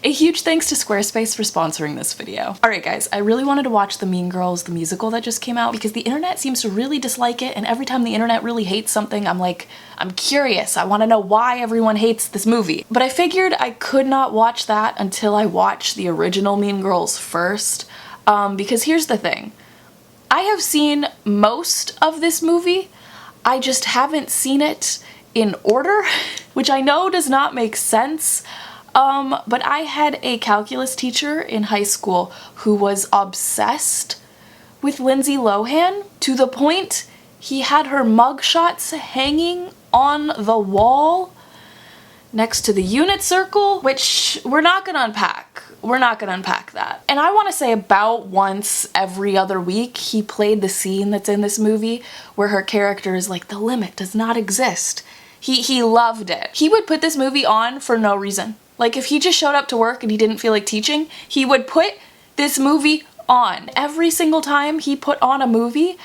A huge thanks to Squarespace for sponsoring this video. Alright guys, I really wanted to watch the Mean Girls, the musical that just came out, because the internet seems to really dislike it, and every time the internet really hates something, I'm curious. I want to know why everyone hates this movie. But I figured I could not watch that until I watched the original Mean Girls first, because here's the thing. I have seen most of this movie, I just haven't seen it in order, which I know does not make sense. But I had a calculus teacher in high school who was obsessed with Lindsay Lohan to the point he had her mugshots hanging on the wall next to the unit circle, which we're not gonna unpack. We're not gonna unpack that. And I want to say about once every other week he played the scene that's in this movie where her character is like, the limit does not exist. He loved it. He would put this movie on for no reason. Like, if he just showed up to work and he didn't feel like teaching, he would put this movie on. Every single time he put on a movie,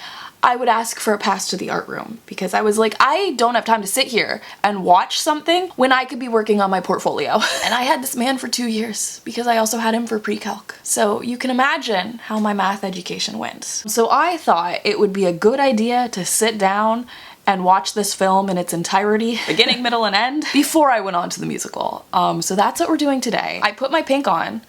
I would ask for a pass to the art room, because I was like, I don't have time to sit here and watch something when I could be working on my portfolio. And I had this man for 2 years because I also had him for pre-calc. So you can imagine how my math education went. So I thought it would be a good idea to sit down and watch this film in its entirety, beginning, middle, and end, before I went on to the musical. So that's what we're doing today. I put my pink on.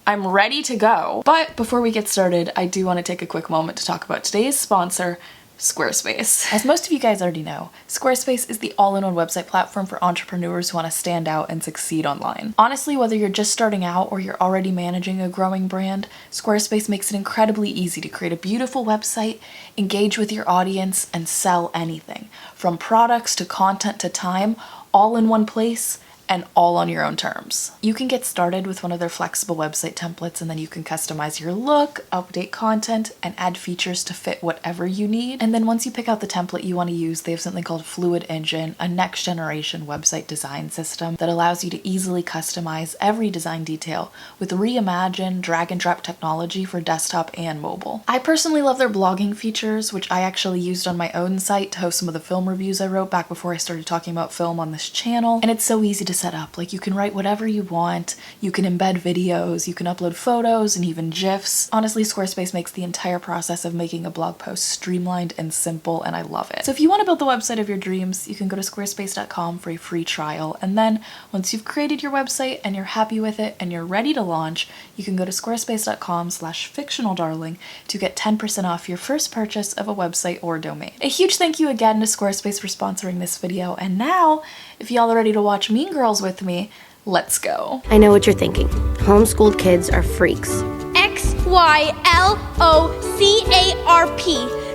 I'm ready to go. But before we get started, I do want to take a quick moment to talk about today's sponsor, Squarespace. As most of you guys already know, Squarespace is the all-in-one website platform for entrepreneurs who want to stand out and succeed online. Honestly, whether you're just starting out or you're already managing a growing brand, Squarespace makes it incredibly easy to create a beautiful website, engage with your audience, and sell anything, from products to content to time, all in one place, and all on your own terms. You can get started with one of their flexible website templates, and then you can customize your look, update content, and add features to fit whatever you need. And then once you pick out the template you want to use, they have something called Fluid Engine, a next generation website design system that allows you to easily customize every design detail with reimagined drag and drop technology for desktop and mobile. I personally love their blogging features, which I actually used on my own site to host some of the film reviews I wrote back before I started talking about film on this channel. And it's so easy to set up. Like, you can write whatever you want, you can embed videos, you can upload photos and even GIFs. Honestly, Squarespace makes the entire process of making a blog post streamlined and simple, and I love it. So if you want to build the website of your dreams, you can go to squarespace.com for a free trial, and then once you've created your website and you're happy with it and you're ready to launch, you can go to squarespace.com/fictionaldarling to get 10% off your first purchase of a website or domain. A huge thank you again to Squarespace for sponsoring this video, and now, if y'all are ready to watch Mean Girls with me, let's go. I know what you're thinking. Homeschooled kids are freaks. X-Y-L-O-C-A-R-P.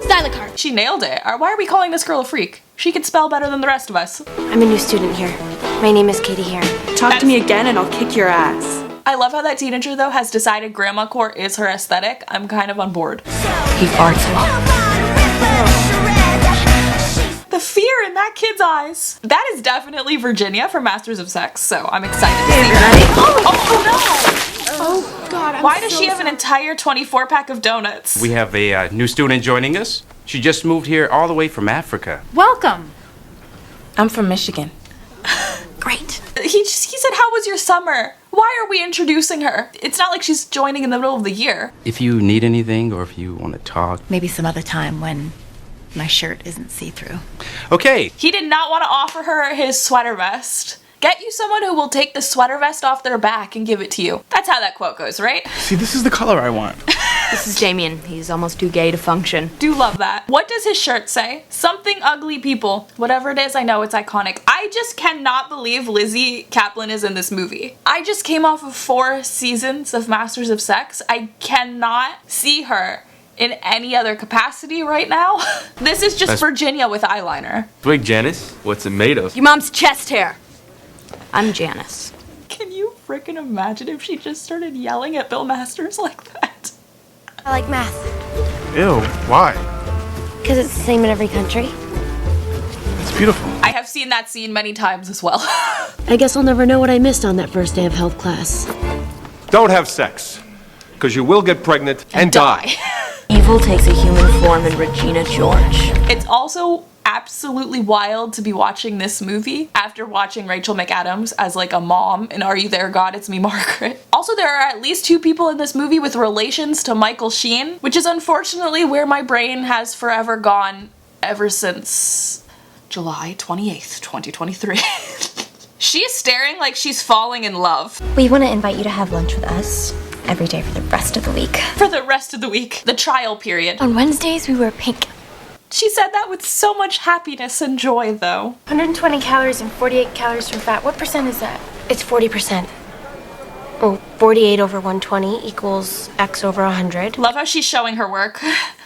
Xylocarp. She nailed it. Why are we calling this girl a freak? She can spell better than the rest of us. I'm a new student here. My name is Katie here. Talk to me again and I'll kick your ass. I love how that teenager, though, has decided grandma core is her aesthetic. I'm kind of on board. He farts a lot. The fear in that kid's eyes. That is definitely Virginia from Masters of Sex, so I'm excited to see that. Oh no! Oh God, Why does she have an entire 24-pack of donuts? We have a new student joining us. She just moved here all the way from Africa. Welcome. I'm from Michigan. Great. He said, how was your summer? Why are we introducing her? It's not like she's joining in the middle of the year. If you need anything or if you want to talk. Maybe some other time when my shirt isn't see-through. Okay. He did not want to offer her his sweater vest. Get you someone who will take the sweater vest off their back and give it to you. That's how that quote goes, right? See, this is the color I want. This is Damien. He's almost too gay to function. Do love that. What does his shirt say? Something ugly people. Whatever it is, I know it's iconic. I just cannot believe Lizzie Kaplan is in this movie. I just came off of 4 seasons of Masters of Sex. I cannot see her in any other capacity right now. This is just Virginia with eyeliner. Twig, Janice, what's it made of? Your mom's chest hair. I'm Janice. Can you frickin' imagine if she just started yelling at Bill Masters like that? I like math. Ew, why? Because it's the same in every country. It's beautiful. I have seen that scene many times as well. I guess I'll never know what I missed on that first day of health class. Don't have sex, because you will get pregnant and die. Evil takes a human form in Regina George. It's also absolutely wild to be watching this movie after watching Rachel McAdams as like a mom in Are You There, God? It's Me, Margaret. Also, there are at least 2 people in this movie with relations to Michael Sheen, which is unfortunately where my brain has forever gone ever since July 28th, 2023. She is staring like she's falling in love. We want to invite you to have lunch with us every day for the rest of the week. For the rest of the week. The trial period. On Wednesdays, we wear pink. She said that with so much happiness and joy, though. 120 calories and 48 calories from fat. What percent is that? It's 40%. Oh, 48 over 120 equals X over 100. Love how she's showing her work.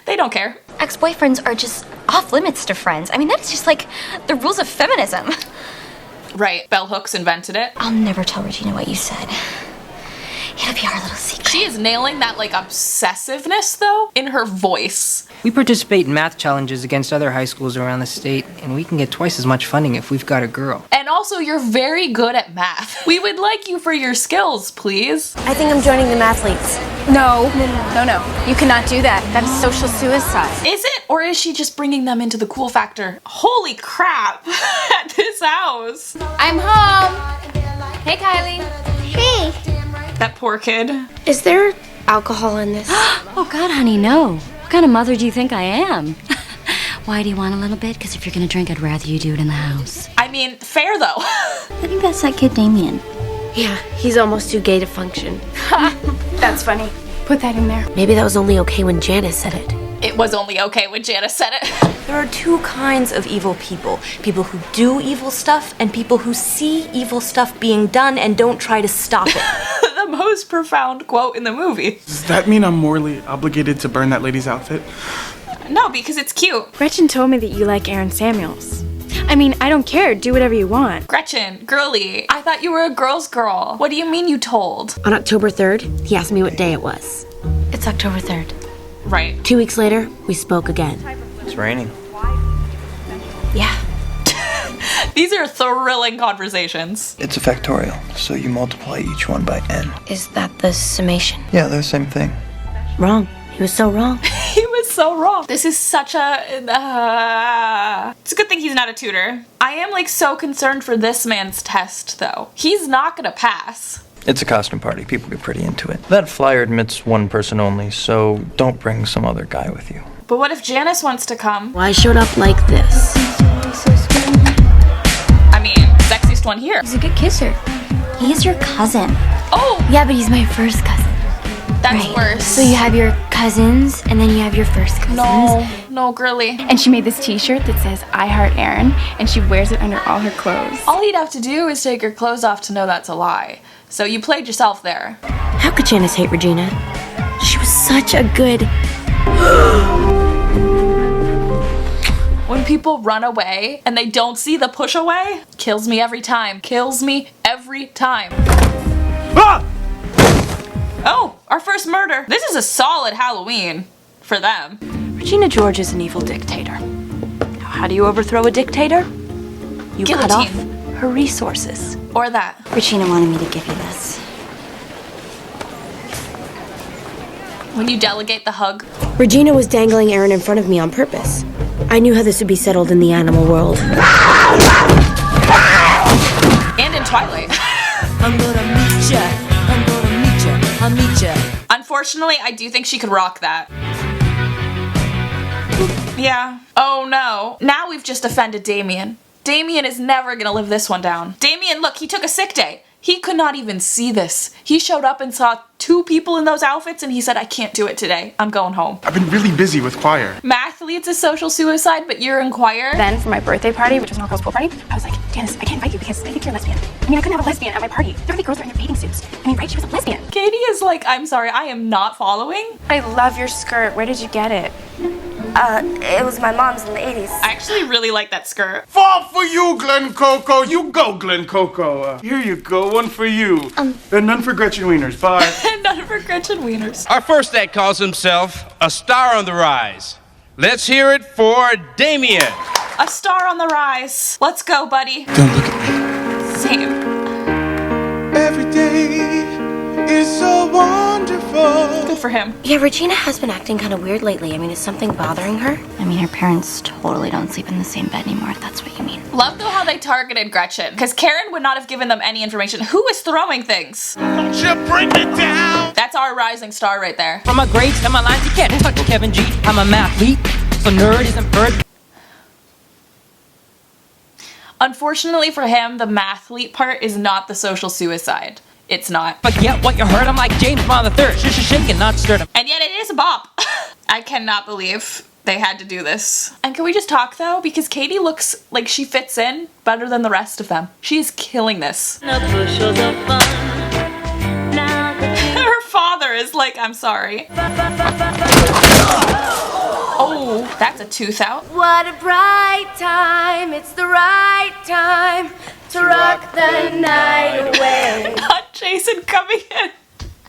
They don't care. Ex-boyfriends are just off limits to friends. I mean, that is just like the rules of feminism. Right, bell hooks invented it. I'll never tell Regina what you said. It'll be our little secret. She is nailing that like obsessiveness though in her voice. We participate in math challenges against other high schools around the state, and we can get twice as much funding if we've got a girl. And also, you're very good at math. We would like you for your skills, please. I think I'm joining the mathletes. No. You cannot do that. That is social suicide. Is it? Or is she just bringing them into the cool factor? Holy crap, at this house. I'm home. Hey, Kylie. Hey. That poor kid. Is there alcohol in this? Oh God, honey, no. What kind of mother do you think I am? Why do you want a little bit? Because if you're gonna drink, I'd rather you do it in the house. I mean, fair though. I think that's that kid Damien. Yeah, he's almost too gay to function. That's funny. Put that in there. Maybe that was only okay when Janice said it. It was only okay when Janice said it. There are 2 kinds of evil people. People who do evil stuff and people who see evil stuff being done and don't try to stop it. The most profound quote in the movie. Does that mean I'm morally obligated to burn that lady's outfit? No, because it's cute. Gretchen told me that you like Aaron Samuels. I mean, I don't care. Do whatever you want. Gretchen, girly, I thought you were a girl's girl. What do you mean you told? On October 3rd, he asked me what day it was. It's October 3rd. Right. 2 weeks later, we spoke again. It's raining. Yeah. These are thrilling conversations. It's a factorial, so you multiply each one by n. Is that the summation? Yeah, they're the same thing. Wrong. He was so wrong. He was so wrong. This is such a... It's a good thing he's not a tutor. I am like so concerned for this man's test though. He's not gonna pass. It's a costume party. People get pretty into it. That flyer admits 1 person only, so don't bring some other guy with you. But what if Janice wants to come? Well, I showed up like this. I mean, sexiest one here. He's a good kisser. He's your cousin. Oh! Yeah, but he's my first cousin. That's worse. So you have your cousins, and then you have your first cousins. No, girly. And she made this t-shirt that says, I heart Aaron, and she wears it under all her clothes. All he'd have to do is take her clothes off to know that's a lie. So you played yourself there. How could Janice hate Regina? She was such a good... When people run away and they don't see the push away, kills me every time. Kills me every time. Ah! Oh, our first murder. This is a solid Halloween for them. Regina George is an evil dictator. Now, how do you overthrow a dictator? You cut off her resources. Or that. Regina wanted me to give you this. When you delegate the hug. Regina was dangling Aaron in front of me on purpose. I knew how this would be settled in the animal world. And in Twilight. I'm gonna meet ya. I'm gonna meet ya. I'll meet ya. Unfortunately, I do think she could rock that. Yeah. Oh no. Now we've just offended Damien. Damien is never gonna live this one down. Damien, look, he took a sick day. He could not even see this. He showed up and saw 2 people in those outfits and he said, I can't do it today. I'm going home. I've been really busy with choir. Math leads to social suicide, but you're in choir? Then for my birthday party, which was an all-girls pool party, I was like, Janice, I can't invite you because I think you're a lesbian. I mean, I couldn't have a lesbian at my party. There would be girls wearing their bathing suits. I mean, right? She was a lesbian. Katie is like, I'm sorry, I am not following. I love your skirt. Where did you get it? It was my mom's in the 80s. I actually really like that skirt. Fall for you, Glen Coco. You go, Glen Coco. Here you go, one for you. And none for Gretchen Wieners. Bye. None for Gretchen Wieners. Our first act calls himself A Star on the Rise. Let's hear it for Damien. A star on the rise. Let's go, buddy. Don't look at me. Same. Every day is so wonderful. Good for him. Yeah, Regina has been acting kind of weird lately. I mean, is something bothering her? I mean, her parents totally don't sleep in the same bed anymore, if that's what you mean. Love though how they targeted Gretchen, because Karen would not have given them any information. Who is throwing things? Don't you bring me down. That's our rising star right there. From my grades and my lines, you can't touch Kevin G. I'm a mathlete, so nerd isn't bird. Unfortunately for him, the mathlete part is not the social suicide. It's not. Forget what you heard, I'm like James Bond III. Shake and not stir. And yet it is a bop. I cannot believe they had to do this. And can we just talk though? Because Katie looks like she fits in better than the rest of them. She's killing this. Her father is like, I'm sorry. Oh, that's a tooth out. What a bright time, it's the right time to rock the night away. Not Jason coming in.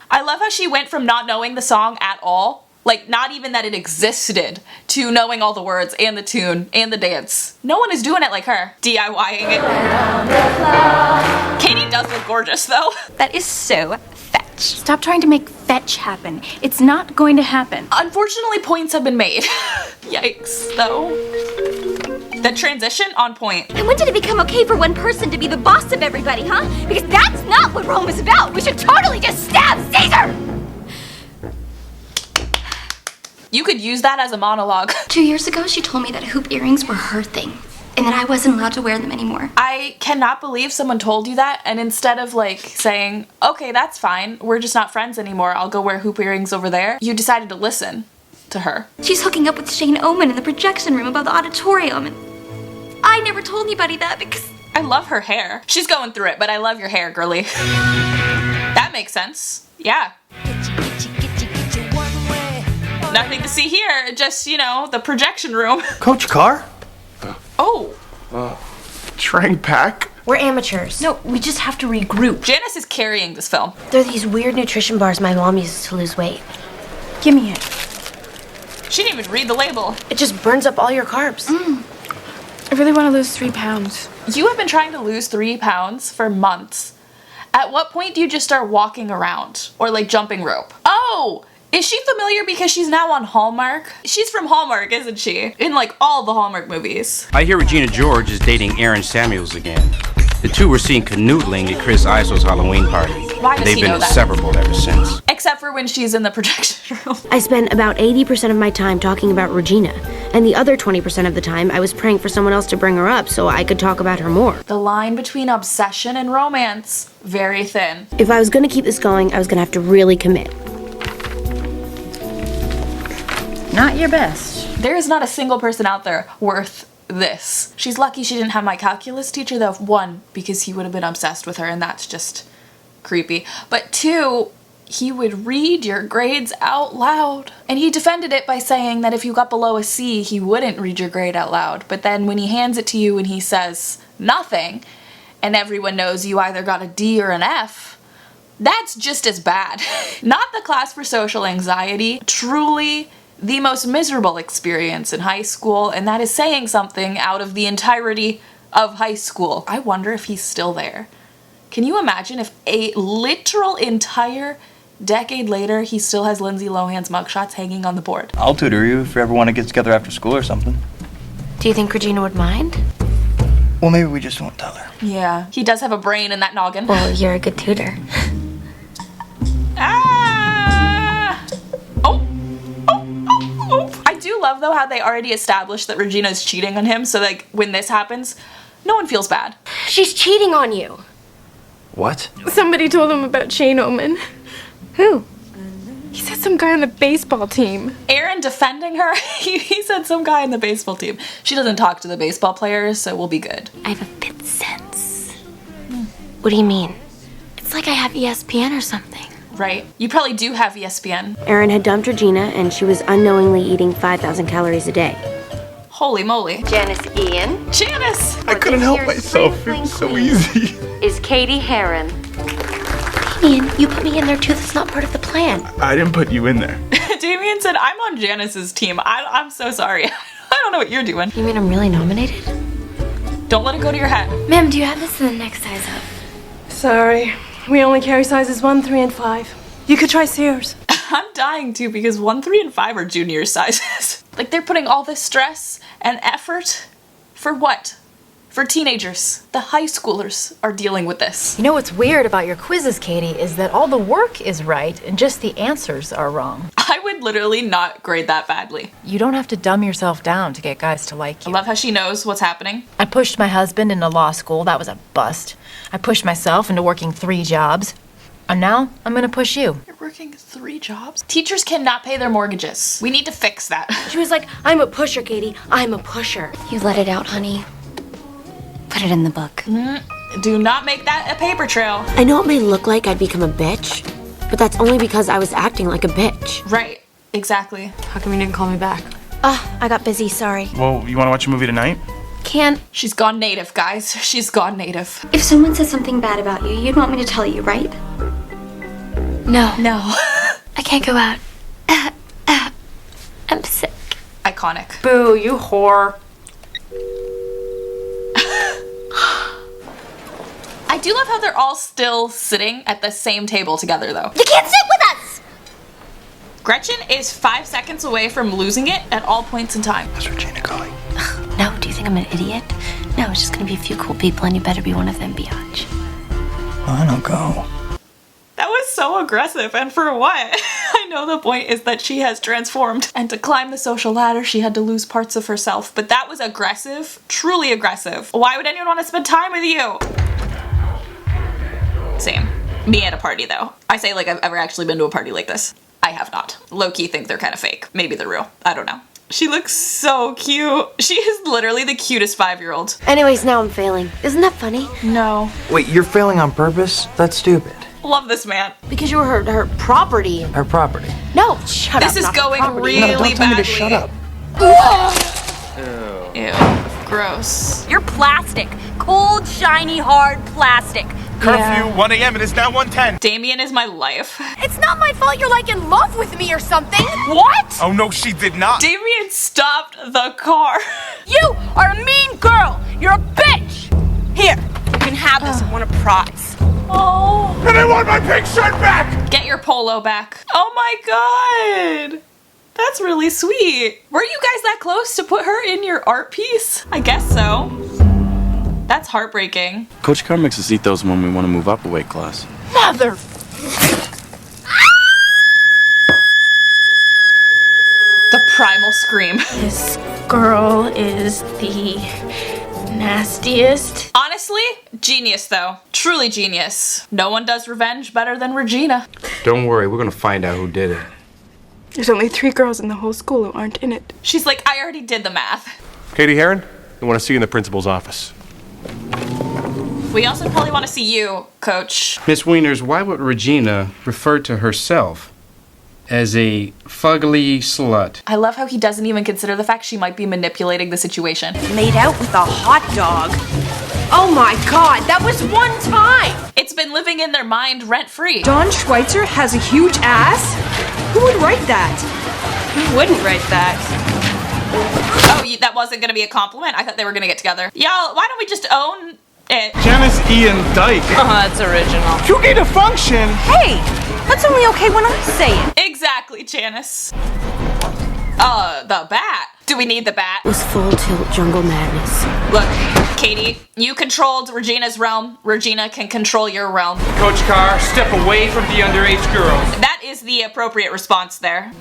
I love how she went from not knowing the song at all, like not even that it existed, to knowing all the words and the tune and the dance. No one is doing it like her. DIYing it. Katie does look gorgeous though. That is so fetch. Stop trying to make fetch happen. It's not going to happen. Unfortunately, points have been made. Yikes, though. The transition on point. And when did it become okay for one person to be the boss of everybody, huh? Because that's not what Rome is about. We should totally just stab Caesar! You could use that as a monologue. 2 years ago, she told me that hoop earrings were her thing, and that I wasn't allowed to wear them anymore. I cannot believe someone told you that, and instead of like saying, okay, that's fine, we're just not friends anymore, I'll go wear hoop earrings over there, you decided to listen to her. She's hooking up with Shane Oman in the projection room above the auditorium, and I never told anybody that because... I love her hair. She's going through it, but I love your hair, girly. That makes sense. Yeah. Nothing to see here, just, you know, the projection room. Coach Carr? Oh. Trang Pak? We're amateurs. No, we just have to regroup. Janice is carrying this film. They're these weird nutrition bars my mom uses to lose weight. Give me it. She didn't even read the label. It just burns up all your carbs. I really want to lose 3 pounds. You have been trying to lose 3 pounds for months. At what point do you just start walking around? Or like jumping rope? Oh! Is she familiar because she's now on Hallmark? She's from Hallmark, isn't she? In like all the Hallmark movies. I hear Regina George is dating Aaron Samuels again. The two were seen canoodling at Chris Iso's Halloween party. Why does They've he been know that? inseparable ever since. Except for when she's in the projection room. I spent about 80% of my time talking about Regina, and the other 20% of the time I was praying for someone else to bring her up so I could talk about her more. The line between obsession and romance, very thin. If I was gonna keep this going, I was gonna have to really commit. Not your best. There is not a single person out there worth this. She's lucky she didn't have my calculus teacher though. 1, because he would have been obsessed with her and that's just creepy. But 2, he would read your grades out loud. And he defended it by saying that if you got below a C, he wouldn't read your grade out loud. But then when he hands it to you and he says nothing, and everyone knows you either got a D or an F, that's just as bad. Not the class for social anxiety. Truly the most miserable experience in high school, and that is saying something out of the entirety of high school. I wonder if he's still there. Can you imagine if a literal entire decade later he still has Lindsay Lohan's mugshots hanging on the board? I'll tutor you if you ever want to get together after school or something. Do you think Regina would mind? Well, maybe we just won't tell her. Yeah, he does have a brain in that noggin. Well, you're a good tutor. I do love though how they already established that Regina's cheating on him, so like when this happens, no one feels bad. She's cheating on you. What? Somebody told him about Shane Oman. Who? He said some guy on the baseball team. Aaron defending her? He said some guy on the baseball team. She doesn't talk to the baseball players, so we'll be good. I have a fifth sense. What do you mean? It's like I have ESPN or something. Right. You probably do have ESPN. Erin had dumped Regina, and she was unknowingly eating 5,000 calories a day. Holy moly. Janice Ian. Janice! I couldn't help myself. It was so easy. Is Katie Heron. Damien, you put me in there too. That's not part of the plan. I didn't put you in there. Damien said, I'm on Janice's team. I'm so sorry. I don't know what you're doing. You mean I'm really nominated? Don't let it go to your head. Ma'am, do you have this in the next size up? Sorry. We only carry sizes 1, 3, and 5. You could try Sears. I'm dying too because 1, 3, and 5 are junior sizes. Like they're putting all this stress and effort for what? For teenagers. The high schoolers are dealing with this. You know what's weird about your quizzes, Katie, is that all the work is right and just the answers are wrong. I would literally not grade that badly. You don't have to dumb yourself down to get guys to like you. I love how she knows what's happening. I pushed my husband into law school. That was a bust. I pushed myself into working 3 jobs. And now I'm gonna push you. You're working 3 jobs? Teachers cannot pay their mortgages. We need to fix that. She was like, I'm a pusher, Katie. I'm a pusher. You let it out, honey. Put it in the book. Do not make that a paper trail. I know it may look like I'd become a bitch, but that's only because I was acting like a bitch. Right, exactly. How come you didn't call me back? I got busy, sorry. Well, you want to watch a movie tonight? Can't. She's gone native, guys. She's gone native. If someone says something bad about you, you'd want me to tell you, right? No. I can't go out. I'm sick. Iconic. Boo, you whore. I do love how they're all still sitting at the same table together, though. You can't sit with us! Gretchen is 5 seconds away from losing it at all points in time. Is Regina calling? No, do you think I'm an idiot? No, it's just gonna be a few cool people and you better be one of them, biatch. I don't go. That was so aggressive, and for what? I know the point is that she has transformed, and to climb the social ladder, she had to lose parts of herself. But that was aggressive, truly aggressive. Why would anyone want to spend time with you? Same. Me at a party, though. I say like I've ever actually been to a party like this. I have not. Low-key think they're kind of fake. Maybe they're real. I don't know. She looks so cute. She is literally the cutest 5-year-old. Anyways, now I'm failing. Isn't that funny? No. Wait, you're failing on purpose? That's stupid. Love this man. Because you were her property. Her property. No, shut up. This is not her going property. really No, don't tell me badly. to shut up. Ew. Gross. You're plastic. Cold, shiny, hard plastic. Curfew, 1 a.m. It is now 1:10. Damien is my life. It's not my fault you're like in love with me or something. What? Oh no, she did not. Damien stopped the car. You are a mean girl. You're a bitch. Here, you can have this and win a prize. Oh. And I want my pink shirt back. Get your polo back. Oh my god. That's really sweet. Were you guys that close to put her in your art piece? I guess so. That's heartbreaking. Coach Carr makes us eat those when we want to move up a weight class. Mother. The primal scream. This girl is the nastiest. Honestly, genius though. Truly genius. No one does revenge better than Regina. Don't worry, we're gonna find out who did it. There's only 3 girls in the whole school who aren't in it. She's like, I already did the math. Katie Heron, I want to see you in the principal's office. We also probably want to see you, Coach. Miss Wieners, why would Regina refer to herself as a fugly slut? I love how he doesn't even consider the fact she might be manipulating the situation. Made out with a hot dog. Oh my god, that was one time! It's been living in their mind rent-free. Dawn Schweitzer has a huge ass? Who would write that? Who wouldn't write that? Oh, that wasn't gonna be a compliment? I thought they were gonna get together. Y'all, why don't we just own it? Janice Ian Dyke. That's original. You need a function. Hey, that's only okay when I say it. Exactly, Janice. The bat. Do we need the bat? It was full tilt jungle madness. Look, Katie, you controlled Regina's realm. Regina can control your realm. Coach Carr, step away from the underage girls. That is the appropriate response there.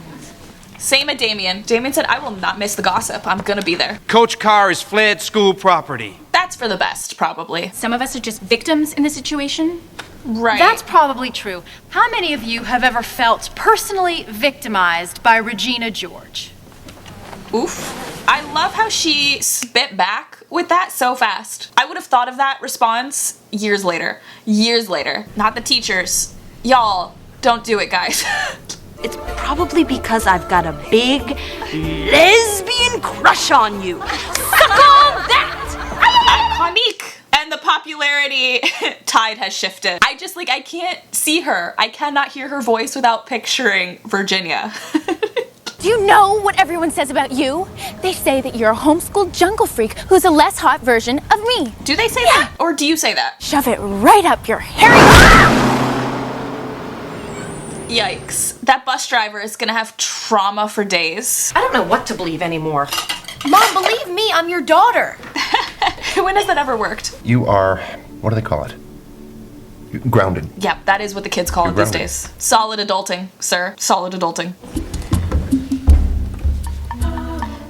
Same at Damien. Damien said, I will not miss the gossip. I'm gonna be there. Coach Carr is fled school property. That's for the best, probably. Some of us are just victims in the situation. Right. That's probably true. How many of you have ever felt personally victimized by Regina George? Oof. I love how she spit back with that so fast. I would have thought of that response years later. Years later. Not the teachers. Y'all, don't do it, guys. It's probably because I've got a big lesbian crush on you. Suck on that! Iconique! And the popularity tide has shifted. I can't see her. I cannot hear her voice without picturing Virginia. Do you know what everyone says about you? They say that you're a homeschooled jungle freak who's a less hot version of me. Do they say that? Or do you say that? Shove it right up your hairy... Yikes. That bus driver is gonna have trauma for days. I don't know what to believe anymore. Mom, believe me, I'm your daughter. When has that ever worked? You are, what do they call it? Grounded. Yep, that is what the kids call it these days. Solid adulting, sir. Solid adulting.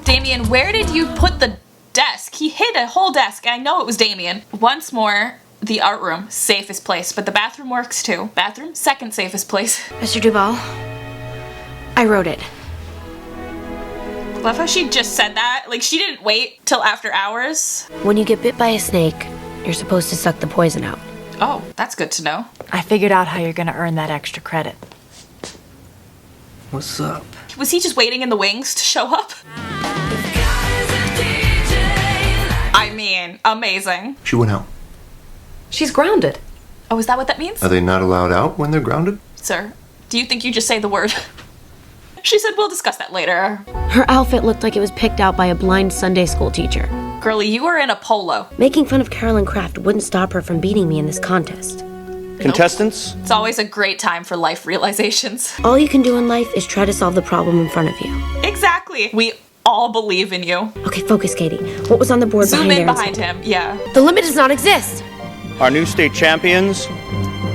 Damien, where did you put the desk? He hid a whole desk. I know it was Damien. Once more, the art room, safest place, but the bathroom works too. Bathroom, second safest place. Mr. Duval, I wrote it. Love how she just said that. Like, she didn't wait till after hours. When you get bit by a snake, you're supposed to suck the poison out. Oh, that's good to know. I figured out how you're gonna earn that extra credit. What's up? Was he just waiting in the wings to show up? I mean, amazing. She went out. She's grounded. Oh, is that what that means? Are they not allowed out when they're grounded? Sir, do you think you just say the word? She said we'll discuss that later. Her outfit looked like it was picked out by a blind Sunday school teacher. Girlie, you were in a polo. Making fun of Carolyn Kraft wouldn't stop her from beating me in this contest. Contestants? It's always a great time for life realizations. All you can do in life is try to solve the problem in front of you. Exactly. We all believe in you. Okay, focus, Katie. What was on the board Zoom behind in Aaron's behind him, yeah. The limit does not exist. Our new state champions,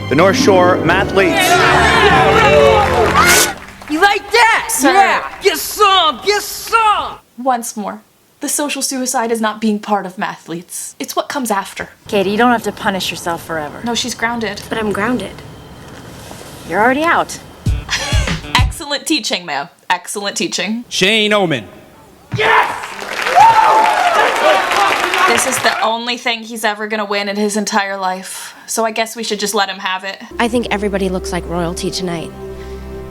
the North Shore Mathletes. You like that? Sir. Yeah! Get some! Get some! Once more. The social suicide is not being part of mathletes. It's what comes after. Katie, you don't have to punish yourself forever. No, she's grounded. But I'm grounded. You're already out. Excellent teaching, ma'am. Excellent teaching. Shane Omen. This is the only thing he's ever gonna win in his entire life. So I guess we should just let him have it. I think everybody looks like royalty tonight.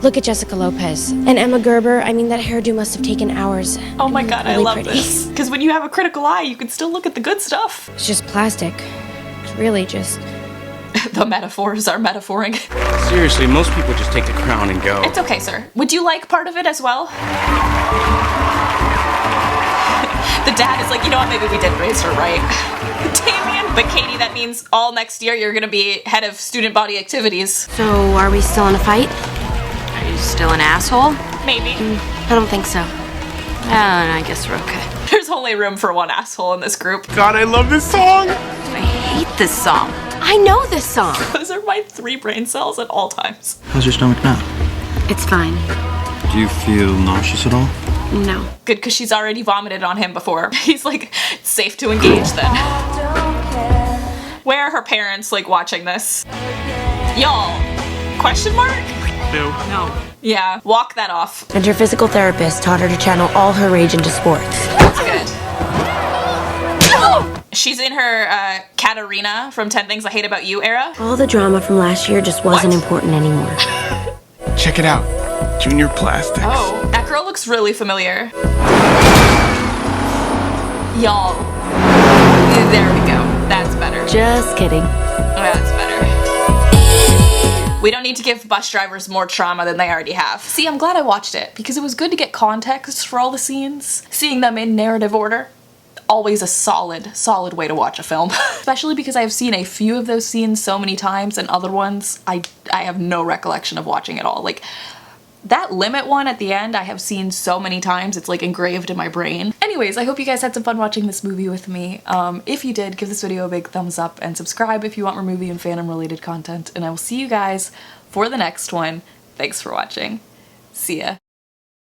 Look at Jessica Lopez. And Emma Gerber, I mean, that hairdo must have taken hours. Oh my god, really I love pretty. this. Because when you have a critical eye, you can still look at the good stuff. It's just plastic. It's really just... The metaphors are metaphoring. Seriously, most people just take the crown and go. It's okay, sir. Would you like part of it as well? The dad is like, you know what, maybe we did raise her right. Damien. But Katie, that means all next year you're gonna be head of student body activities. So, are we still in a fight? Are you still an asshole? Maybe. I don't think so. I guess we're okay. There's only room for one asshole in this group. God, I love this song! I hate this song. I know this song. Those are my 3 brain cells at all times. How's your stomach now? It's fine. Do you feel nauseous at all? No. Good, because she's already vomited on him before. He's like, safe to engage then. Where are her parents, like, watching this? Y'all, question mark? No. Yeah, walk that off. And her physical therapist taught her to channel all her rage into sports. That's good. She's in her Katarina from 10 Things I Hate About You era. All the drama from last year just wasn't important anymore. Check it out. Junior Plastics. Oh, that girl looks really familiar. Y'all. There we go. That's better. Just kidding. That's better. We don't need to give bus drivers more trauma than they already have. See, I'm glad I watched it because it was good to get context for all the scenes. Seeing them in narrative order. Always a solid way to watch a film. Especially because I've seen a few of those scenes so many times and other ones I have no recollection of watching at all. Like, that limit one at the end I have seen so many times, it's like engraved in my brain. Anyways, I hope you guys had some fun watching this movie with me. If you did, give this video a big thumbs up and subscribe if you want more movie and fandom related content, and I will see you guys for the next one. Thanks for watching. See ya.